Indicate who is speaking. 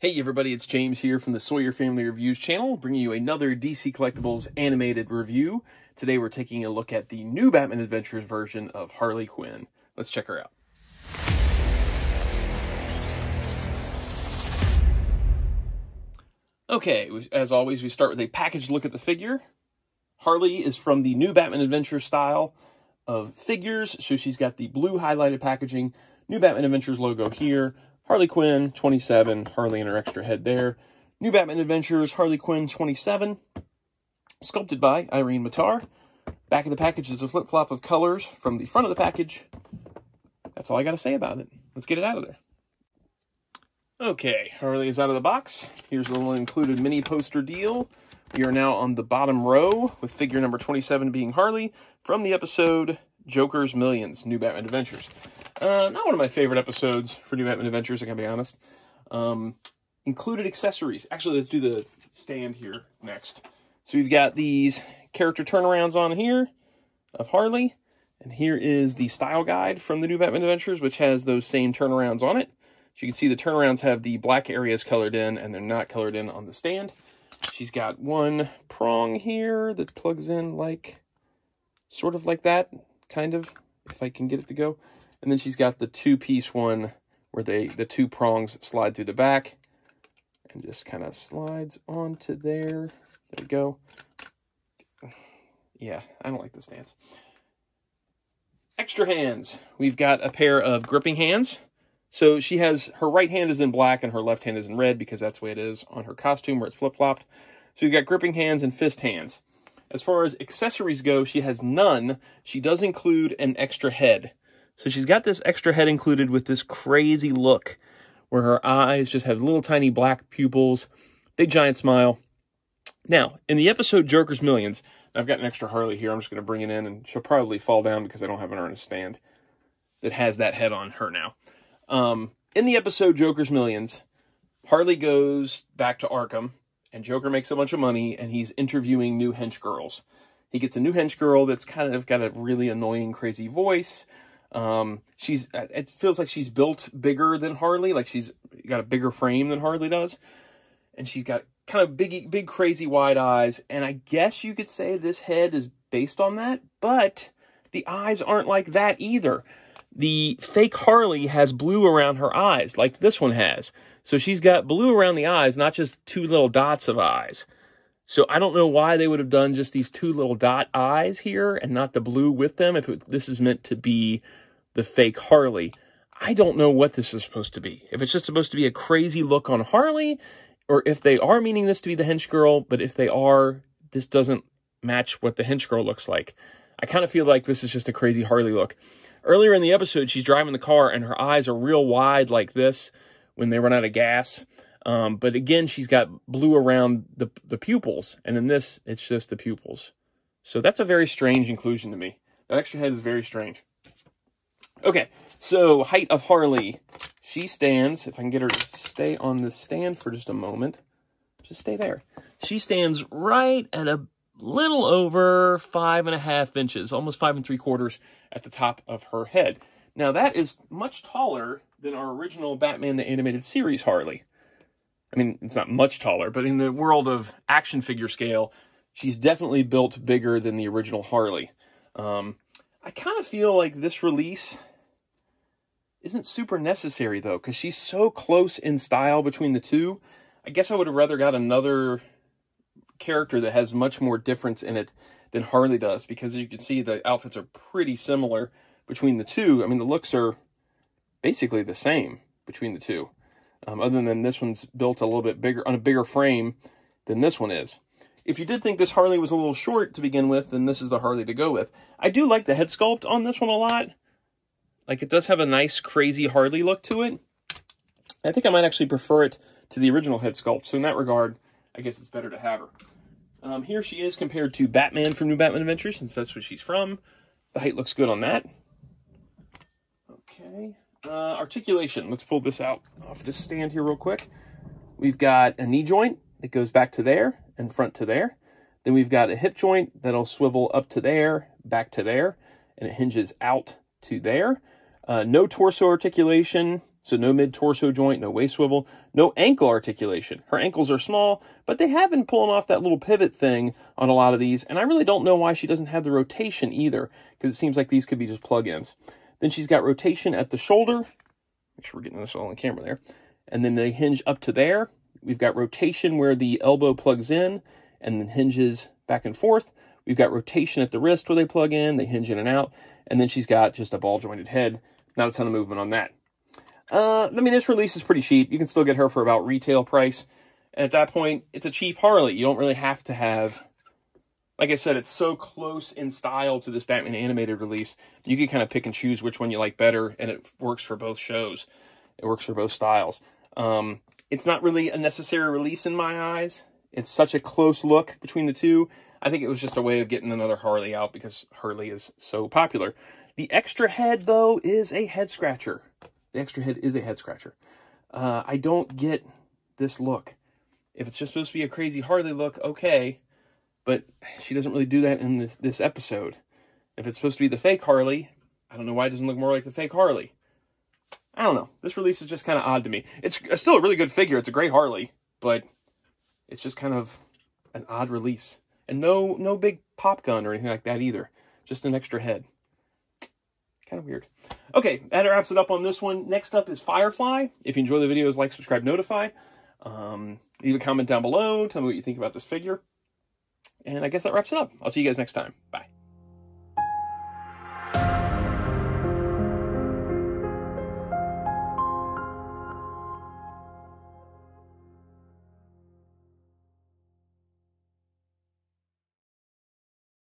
Speaker 1: Hey everybody, it's James here from the Sawyer Family Reviews channel, bringing you another DC Collectibles animated review. Today we're taking a look at the new Batman Adventures version of Harley Quinn. Let's check her out. Okay, as always, we start with a packaged look at the figure. Harley is from the new Batman Adventures style of figures, so she's got the blue highlighted packaging, new Batman Adventures logo here, Harley Quinn 27, Harley and her extra head there. New Batman Adventures, Harley Quinn 27, sculpted by Irene Matar. Back of the package is a flip-flop of colors from the front of the package. That's all I got to say about it. Let's get it out of there. Okay, Harley is out of the box. Here's a little included mini poster deal. We are now on the bottom row with figure number 27 being Harley from the episode Joker's Millions, New Batman Adventures. Not one of my favorite episodes for New Batman Adventures, I gotta be honest. Included accessories. Actually, let's do the stand here next. So we've got these character turnarounds on here of Harley. And here is the style guide from the New Batman Adventures, which has those same turnarounds on it. So you can see the turnarounds have the black areas colored in, and they're not colored in on the stand. She's got one prong here that plugs in like, sort of like that, kind of, if I can get it to go. And then she's got the two-piece one where the two prongs slide through the back and just kind of slides onto there. There we go. Yeah, I don't like the stance. Extra hands. We've got a pair of gripping hands. So she has, her right hand is in black and her left hand is in red because that's the way it is on her costume where it's flip-flopped. So you've got gripping hands and fist hands. As far as accessories go, she has none. She does include an extra head. So she's got this extra head included with this crazy look where her eyes just have little tiny black pupils, big giant smile. Now, in the episode Joker's Millions, I've got an extra Harley here. I'm just going to bring it in and she'll probably fall down because I don't have an earnest stand that has that head on her now. In the episode Joker's Millions, Harley goes back to Arkham and Joker makes a bunch of money and he's interviewing new hench girls. He gets a new hench girl that's kind of got a really annoying, crazy voice. It feels like she's built bigger than Harley, like she's got a bigger frame than Harley does. And she's got kind of big, crazy wide eyes. And I guess you could say this head is based on that, but the eyes aren't like that either. The fake Harley has blue around her eyes, like this one has. So she's got blue around the eyes, not just two little dots of eyes. So I don't know why they would have done just these two little dot eyes here and not the blue with them if this is meant to be the fake Harley. I don't know what this is supposed to be. If it's just supposed to be a crazy look on Harley, or if they are meaning this to be the hench girl, but if they are, this doesn't match what the hench girl looks like. I kind of feel like this is just a crazy Harley look. Earlier in the episode, she's driving the car and her eyes are real wide like this when they run out of gas. But again, she's got blue around the pupils. And in this, it's just the pupils. So that's a very strange inclusion to me. That extra head is very strange. Okay, so height of Harley. She stands, if I can get her to stay on the stand for just a moment. Just stay there. She stands right at a little over 5.5 inches, almost 5 3/4 at the top of her head. Now that is much taller than our original Batman the Animated Series Harley. I mean, it's not much taller, but in the world of action figure scale, she's definitely built bigger than the original Harley. I kind of feel like this release isn't super necessary, though, because she's so close in style between the two. I guess I would have rather got another character that has much more difference in it than Harley does, because you can see the outfits are pretty similar between the two. I mean, the looks are basically the same between the two. Other than this one's built a little bit bigger, on a bigger frame than this one is. If you did think this Harley was a little short to begin with, then this is the Harley to go with. I do like the head sculpt on this one a lot. Like, it does have a nice, crazy Harley look to it. I think I might actually prefer it to the original head sculpt. So in that regard, I guess it's better to have her. Here she is compared to Batman from New Batman Adventures, since that's what she's from. The height looks good on that. Okay. Articulation. Let's pull this out off this stand here real quick. We've got a knee joint that goes back to there and front to there. Then we've got a hip joint that'll swivel up to there, back to there, and it hinges out to there. No torso articulation So no mid-torso joint, no waist swivel, no ankle articulation. Her ankles are small, but they have been pulling off that little pivot thing on a lot of these, and I really don't know why she doesn't have the rotation either, because it seems like these could be just plug-ins. Then she's got rotation at the shoulder. Make sure we're getting this all on camera there. And then they hinge up to there. We've got rotation where the elbow plugs in and then hinges back and forth. We've got rotation at the wrist where they plug in, they hinge in and out. And then she's got just a ball-jointed head. Not a ton of movement on that. I mean, this release is pretty cheap. You can still get her for about retail price. And at that point, it's a cheap Harley. You don't really have to have... Like I said, it's so close in style to this Batman animated release. You can kind of pick and choose which one you like better, and it works for both shows. It works for both styles. It's not really a necessary release in my eyes. It's such a close look between the two. I think it was just a way of getting another Harley out because Harley is so popular. The extra head, though, is a head scratcher. The extra head is a head scratcher. I don't get this look. If it's just supposed to be a crazy Harley look, okay. But she doesn't really do that in this episode. If it's supposed to be the fake Harley, I don't know why it doesn't look more like the fake Harley. I don't know. This release is just kind of odd to me. It's still a really good figure. It's a great Harley, but it's just kind of an odd release. And no big pop gun or anything like that either. Just an extra head. Kind of weird. Okay, that wraps it up on this one. Next up is Firefly. If you enjoy the videos, like, subscribe, notify. Leave a comment down below. Tell me what you think about this figure. And I guess that wraps it up. I'll see you guys next time. Bye.